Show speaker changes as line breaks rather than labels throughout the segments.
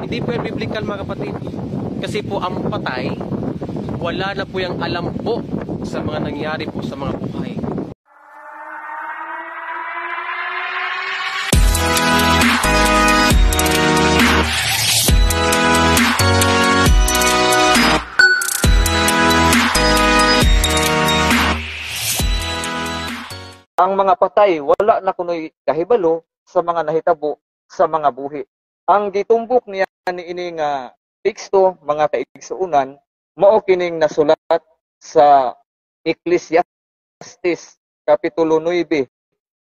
Hindi po yan biblical mga kapatid. Kasi po ang patay, wala na po yung alam po sa mga nangyari po sa mga buhay.
Ang mga patay, wala na kuno'y kahibalo sa mga nahitabo sa mga buhi. Ang gitumbok niya ni ining teksto, mga kaigsuunan, mao kining nasulat sa Ecclesiastes, Kapitulo 9,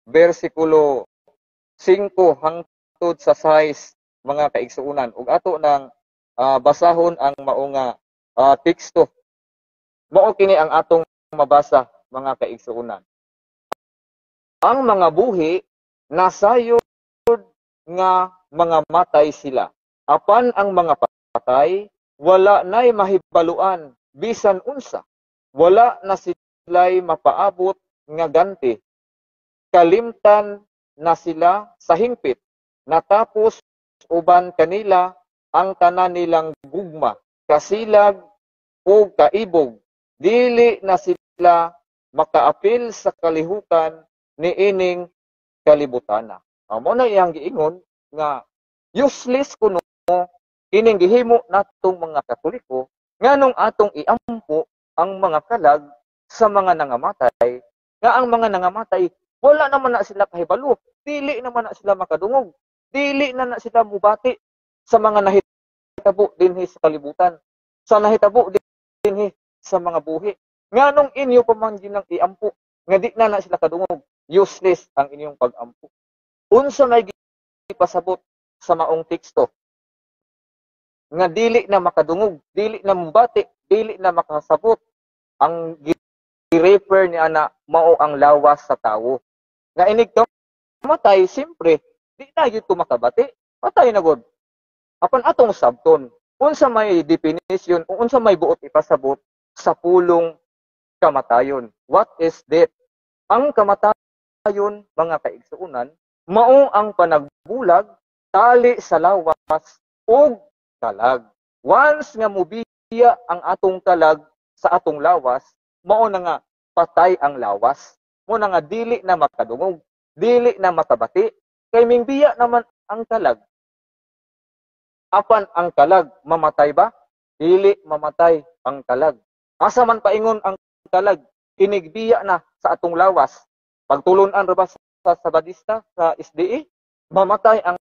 versikulo 5 hangtod sa 6, mga kaigsuunan. Ug ato nang basahon ang maong teksto. Mao kini ang atong mabasa, mga kaigsuunan. Ang mga buhi, nasayod nga mga matay sila. Apan ang mga patay, wala na'y mahibaluan, bisan unsa. Wala na sila'y mapaabot nga ganti. Kalimtan na sila sa hingpit. Natapos uban kanila ang tanan nilang gugma, kasilag o kaibog. Dili na sila makaapil sa kalihukan ni ining kalibutana. Amo na iyang giingon nga useless kuno ining gihimo natong mga Katoliko nganong atong iampo ang mga kalag sa mga nangamatay, nga ang mga nangamatay wala naman na sila kahibalo, dili naman na sila makadungog, dili na sila mubati sa mga nahitabo dinhi sa kalibutan, sa nahitabo dinhi sa mga buhi. Nganong inyo pa man ginang iampo nga di na sila kadungog, useless ang inyong pag-ampo. Unsa may gipasabot sa maong teksto nga dili na makadungog, dili na mubati, dili na makasabot, ang gi-refer ni ana mao ang lawas sa tawo. Nga inig kamatay, simpre di na gyud makabati, patay na gud. Apan atong sabton, unsa may definition, unsa may buot ipasabot sa pulong kamatayon. What is death? Ang kamatayon, mga kaigsuunan, mao ang panagbulag tali sa lawas ug kalag. Once nga mubiya ang atong kalag sa atong lawas, mao na nga patay ang lawas. Mao na nga dili na makadungog, dili na makabati, kay mingbiya naman ang kalag. Apan ang kalag mamatay ba? Dili mamatay ang kalag. Asa man paingon ang kalag, inigbiya na sa atong lawas. Pagtulunan ra ba sa Sabadista, sa SDA, mamatay ang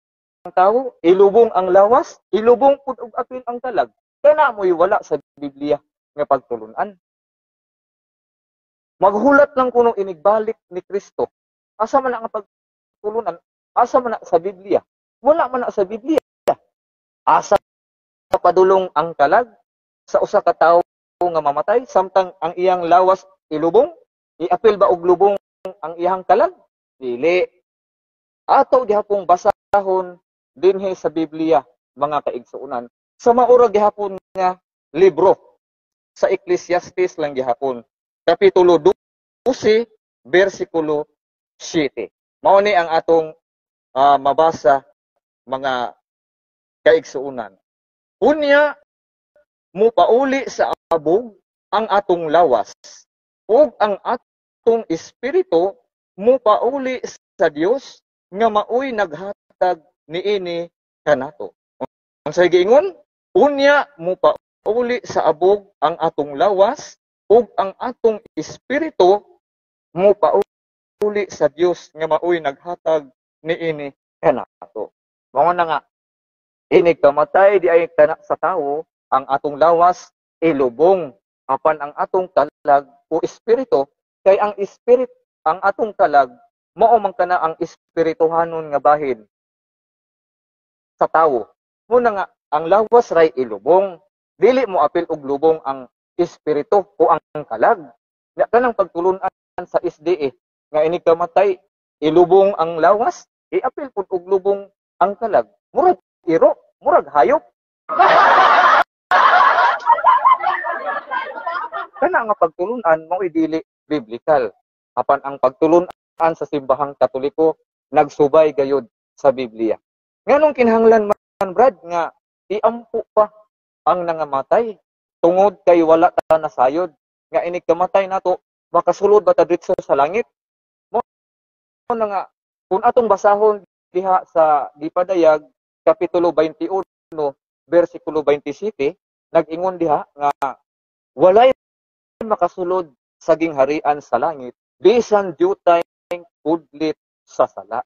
tao, ilubong ang lawas, ilubong pud og apil ang kalag. Kana mo'y wala sa Biblia nga pagtulunan. Maghulat lang kuno inigbalik ni Kristo. Asa man ang pagtulunan? Asa man sa Biblia? Wala man sa Biblia. Asa padulong ang kalag sa usa ka tawo nga mamatay samtang ang iyang lawas ilubong? Iapil ba og lubong ang iyang kalag? Dili. Ato gihapon basahon dinhi sa Biblia, mga kaigsuunan. Sa maura gihapon nga libro sa Ecclesiastes lang gihapon. Kapitulo 12, versikulo 7. Mao ni ang atong mabasa, mga kaigsuunan. Unya mupauli sa abog ang atong lawas ug ang atong espiritu mupauli sa Dios nga maoy naghatag niini kanato. Ang sa giingon, unya mupauli sa abog ang atong lawas ug ang atong espiritu mupauli sa Dios nga maoy naghatag niini kanato. Mao na nga inig kamatay di ay sa tawo, ang atong lawas ilubong, apan ang atong kalag o espiritu, kay ang spirit, ang atong kalag mao man kana ang espirituhanon nga bahin sa tawo. Muna nga ang lawas ray ilubong, dili mo apil og lubong ang espiritu o ang kalag. Nya kanang pagtulunan sa SDA nga inig kamatay ilubong ang lawas, iapil pud og lubong ang kalag. Murag iro, murag hayop. Kana nga pagtulunan mao dili biblical. Apan ang pagtulunan sa simbahang Katoliko nagsubay gayud sa Biblia. Nganong kinahanglan man, Brad, nga iampo pa ang nangamatay tungod kay wala ta nasayod nga inig kamatay nato makasulod ba ta dito sa langit mo na nga kung atong basahon diha sa Gipadayag kapitulo 21 bersikulo 27 nag-ingon diha nga walay makasulod saging harian sa langit bisan diutay pudlit sa sala.